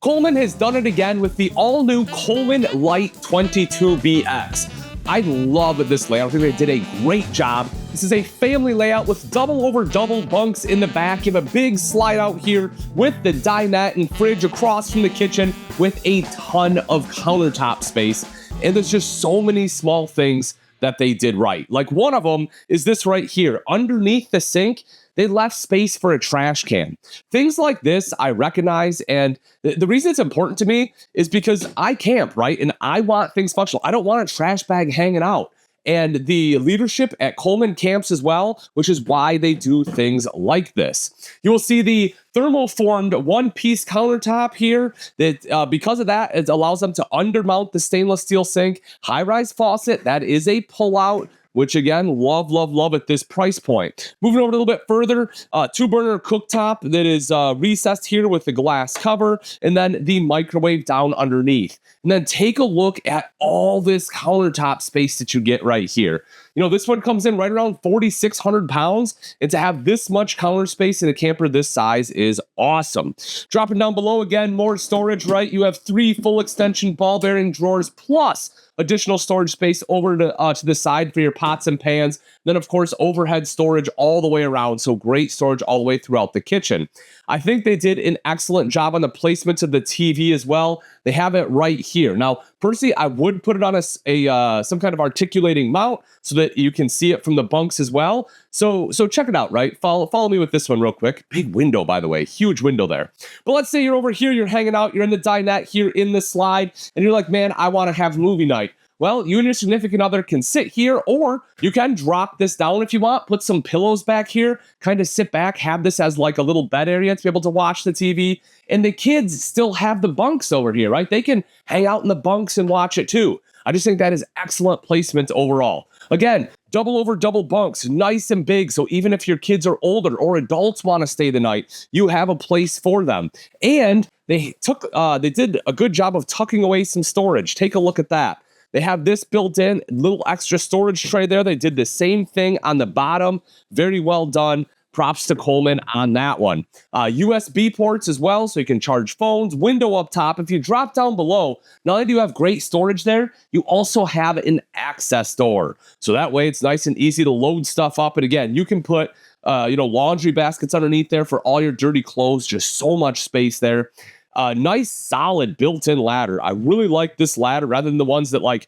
Coleman has done it again with the all-new Coleman Light 22BX. I love this layout. I think they did a great job. This is a family layout with double over double bunks in the back. You have a big slide out here with the dinette and fridge across from the kitchen with a ton of countertop space. And there's just so many small things that they did right. Like one of them is this right here. Underneath the sink, they left space for a trash can. Things like this I recognize, and the reason it's important to me is because I camp, right? And I want things functional. I don't want a trash bag hanging out. And the leadership at Coleman camps as well, which is why they do things like this. You will see the thermoformed one-piece countertop here that because of that, it allows them to undermount the stainless steel sink. High-rise faucet, that is a pull-out, which again, love at this price point. Moving over a little bit further, two-burner cooktop that is recessed here with the glass cover, and then the microwave down underneath. And then take a look at all this countertop space that you get right here. You know, this one comes in right around 4,600 pounds, and to have this much counter space in a camper this size is awesome. Dropping down below again, more storage, right? You have 3 full extension ball bearing drawers plus additional storage space over to the side for your pots and pans. Then, of course, overhead storage all the way around. So great storage all the way throughout the kitchen. I think they did an excellent job on the placement of the TV as well. They have it right here. Now, personally, I would put it on some kind of articulating mount so that you can see it from the bunks as well. So check it out, right? Follow me with this one real quick. Big window, by the way. Huge window there. But let's say you're over here, you're hanging out, you're in the dinette here in the slide, and you're like, man, I want to have movie night. Well, you and your significant other can sit here, or you can drop this down if you want, put some pillows back here, kind of sit back, have this as like a little bed area to be able to watch the TV. And the kids still have the bunks over here, right? They can hang out in the bunks and watch it too. I just think that is excellent placement overall. Again, double over double bunks, nice and big. So even if your kids are older or adults want to stay the night, you have a place for them. And they did a good job of tucking away some storage. Take a look at that. They have this built in, little extra storage tray there. They did the same thing on the bottom. Very well done. Props to Coleman on that one. USB ports as well, so you can charge phones. Window up top. If you drop down below, not only do you have great storage there, you also have an access door. So that way it's nice and easy to load stuff up. And again, you can put laundry baskets underneath there for all your dirty clothes. Just so much space there. Nice, solid built-in ladder. I really like this ladder rather than the ones that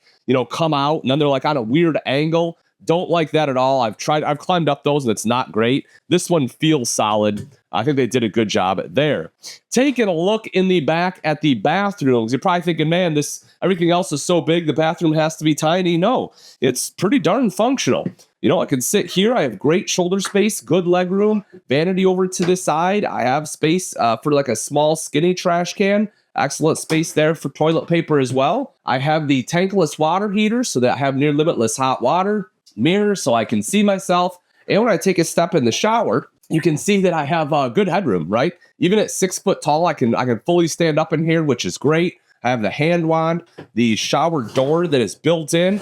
come out and then they're like on a weird angle. Don't like that at all. I've climbed up those and it's not great. This one feels solid. I think they did a good job there. Taking a look in the back at the bathrooms, you're probably thinking, man, everything else is so big, the bathroom has to be tiny. No, it's pretty darn functional. You know, I can sit here. I have great shoulder space, good leg room, vanity over to the side. I have space for like a small skinny trash can. Excellent space there for toilet paper as well. I have the tankless water heater so that I have near limitless hot water. Mirror so I can see myself. And when I take a step in the shower, you can see that I have good headroom, right? Even at 6 foot tall, I can fully stand up in here, which is great. I have the hand wand, the shower door that is built in.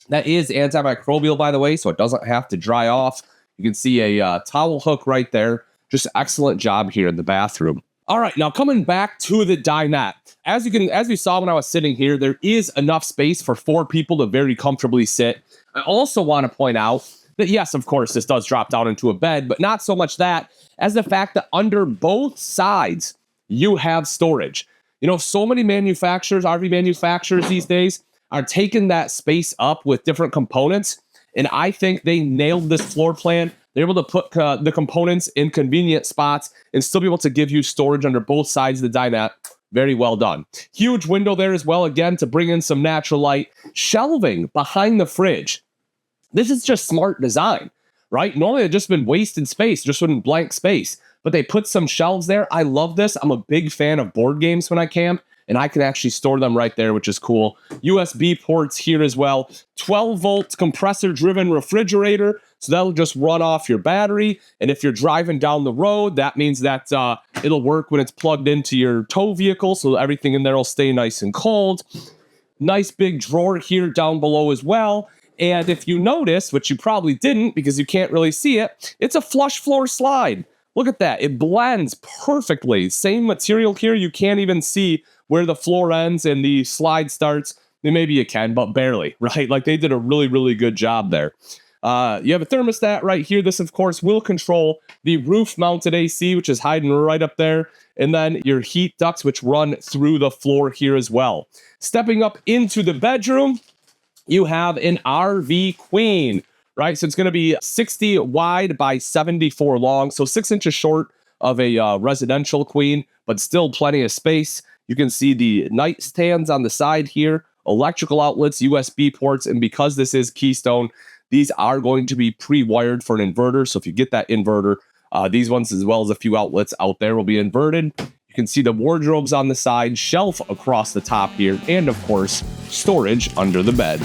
That is antimicrobial, by the way, so it doesn't have to dry off. You can see a towel hook right there. Just excellent job here in the bathroom. All right, now coming back to the dinette. As you saw when I was sitting here, there is enough space for 4 people to very comfortably sit. I also want to point out that, yes, of course, this does drop down into a bed, but not so much that as the fact that under both sides, you have storage. You know, so many manufacturers, RV manufacturers these days, are taking that space up with different components, and I think they nailed this floor plan. They're able to put the components in convenient spots and still be able to give you storage under both sides of the dinette. Very well done. Huge window there as well, again, to bring in some natural light. Shelving behind the fridge. This is just smart design, right? Normally, it's just been wasted space, just been blank space. But they put some shelves there. I love this. I'm a big fan of board games when I camp, and I can actually store them right there, which is cool. USB ports here as well. 12-volt compressor-driven refrigerator. So that'll just run off your battery. And if you're driving down the road, that means that it'll work when it's plugged into your tow vehicle. So everything in there will stay nice and cold. Nice big drawer here down below as well. And if you notice, which you probably didn't because you can't really see it, it's a flush floor slide. Look at that. It blends perfectly. Same material here. You can't even see where the floor ends and the slide starts. Maybe you can, but barely, right? Like they did a really, really good job there. You have a thermostat right here. This, of course, will control the roof-mounted AC, which is hiding right up there, and then your heat ducts, which run through the floor here as well. Stepping up into the bedroom, you have an RV queen, right? So it's going to be 60 wide by 74 long, so 6 inches short of a residential queen, but still plenty of space. You can see the nightstands on the side here, electrical outlets, USB ports, and because this is Keystone, these are going to be pre-wired for an inverter. So if you get that inverter, these ones, as well as a few outlets out there, will be inverted. You can see the wardrobes on the side, shelf across the top here, and of course, storage under the bed.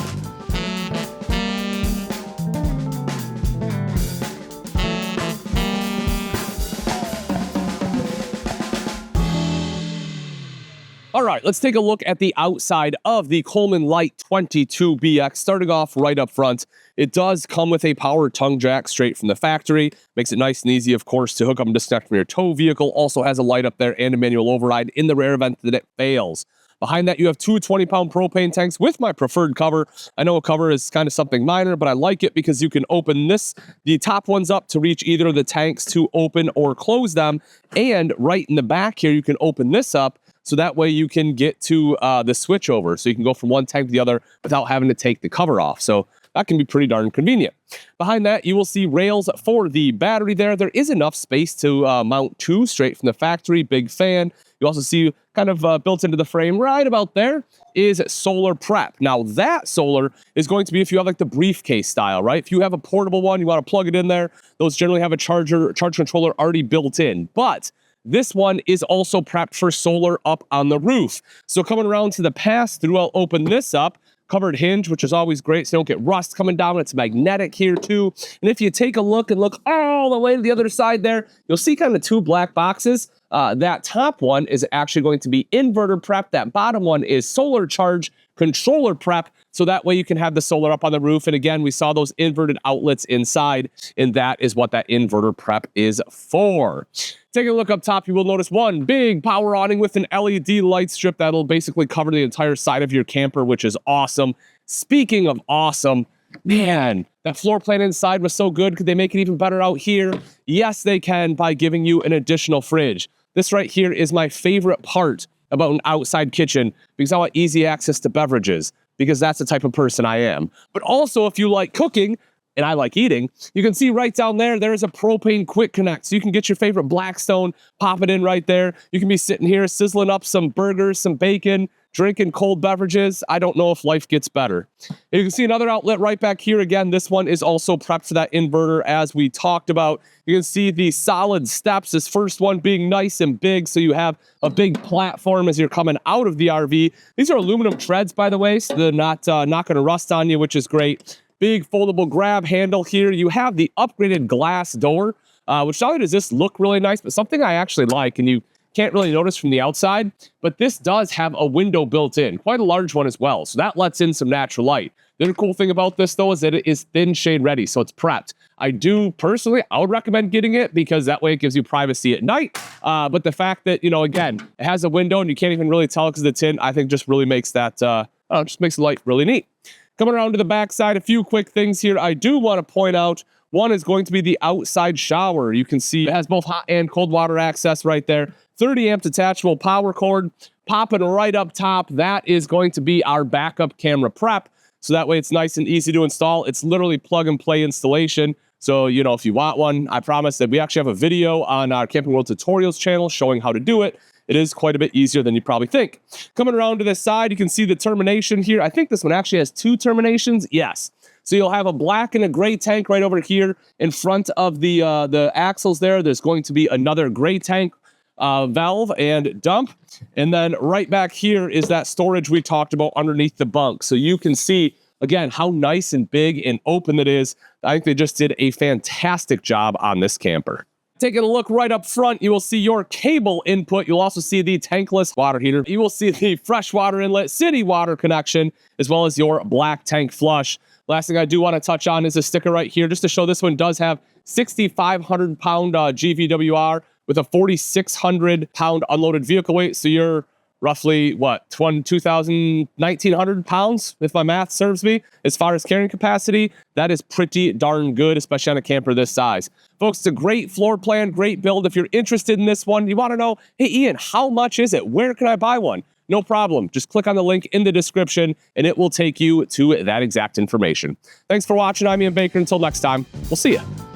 All right, let's take a look at the outside of the Coleman Light 22BX. Starting off right up front, it does come with a power tongue jack straight from the factory. Makes it nice and easy, of course, to hook up and disconnect from your tow vehicle. Also has a light up there and a manual override in the rare event that it fails. Behind that, you have two 20-pound propane tanks with my preferred cover. I know a cover is kind of something minor, but I like it because you can open the top ones up to reach either of the tanks to open or close them. And right in the back here, you can open this up, so that way you can get to the switchover. So you can go from one tank to the other without having to take the cover off. So that can be pretty darn convenient. Behind that, you will see rails for the battery there. There is enough space to mount two straight from the factory. Big fan. You also see kind of built into the frame right about there is solar prep. Now that solar is going to be if you have like the briefcase style, right? If you have a portable one, you want to plug it in there. Those generally have a charge controller already built in. But this one is also prepped for solar up on the roof. So coming around to the pass-through, I'll open this up. Covered hinge, which is always great so you don't get rust coming down. It's magnetic here too. And if you take a look and look all the way to the other side there, you'll see kind of two black boxes. That top one is actually going to be inverter prep. That bottom one is solar charge controller prep. So that way you can have the solar up on the roof. And again, we saw those inverted outlets inside, and that is what that inverter prep is for. Taking a look up top, you will notice one big power awning with an LED light strip that'll basically cover the entire side of your camper, which is awesome. Speaking of awesome, man, that floor plan inside was so good. Could they make it even better out here? Yes, they can, by giving you an additional fridge. This right here is my favorite part about an outside kitchen because I want easy access to beverages, because that's the type of person I am. But also, if you like cooking, and I like eating, you can see right down there, there is a propane quick connect. So you can get your favorite Blackstone, pop it in right there. You can be sitting here sizzling up some burgers, some bacon, drinking cold beverages. I don't know if life gets better. And you can see another outlet right back here. Again, this one is also prepped for that inverter as we talked about. You can see the solid steps, this first one being nice and big, so you have a big platform as you're coming out of the RV. These are aluminum treads, by the way, so they're not going to rust on you, which is great. Big foldable grab handle here. You have the upgraded glass door, which not only does this look really nice, but something I actually like, and you can't really notice from the outside, but this does have a window built in, quite a large one as well. So that lets in some natural light. The other cool thing about this, though, is that it is thin shade ready, so it's prepped. I would recommend getting it because that way it gives you privacy at night. But the fact that, again, it has a window and you can't even really tell because of the tint, I think just really makes that, just makes the light really neat. Coming around to the back side, a few quick things here I do want to point out. One is going to be the outside shower. You can see it has both hot and cold water access right there. 30 amp detachable power cord, popping right up top. That is going to be our backup camera prep. So that way it's nice and easy to install. It's literally plug and play installation. So, if you want one, I promise that we actually have a video on our Camping World Tutorials channel showing how to do it. It is quite a bit easier than you probably think. Coming around to this side, you can see the termination here. I think this one actually has two terminations. Yes. So you'll have a black and a gray tank right over here in front of the axles there. There's going to be another gray tank valve and dump. And then right back here is that storage we talked about underneath the bunk. So you can see, again, how nice and big and open it is. I think they just did a fantastic job on this camper. Taking a look right up front, you will see your cable input. You'll also see the tankless water heater. You will see the freshwater inlet, city water connection, as well as your black tank flush. Last thing I do want to touch on is a sticker right here, just to show this one does have 6,500 pound GVWR with a 4,600 pound unloaded vehicle weight. So you're roughly, what, 1,900 pounds, if my math serves me, as far as carrying capacity. That is pretty darn good, especially on a camper this size. Folks, it's a great floor plan, great build. If you're interested in this one, you want to know, hey, Ian, how much is it? Where can I buy one? No problem. Just click on the link in the description, and it will take you to that exact information. Thanks for watching. I'm Ian Baker. Until next time, we'll see you.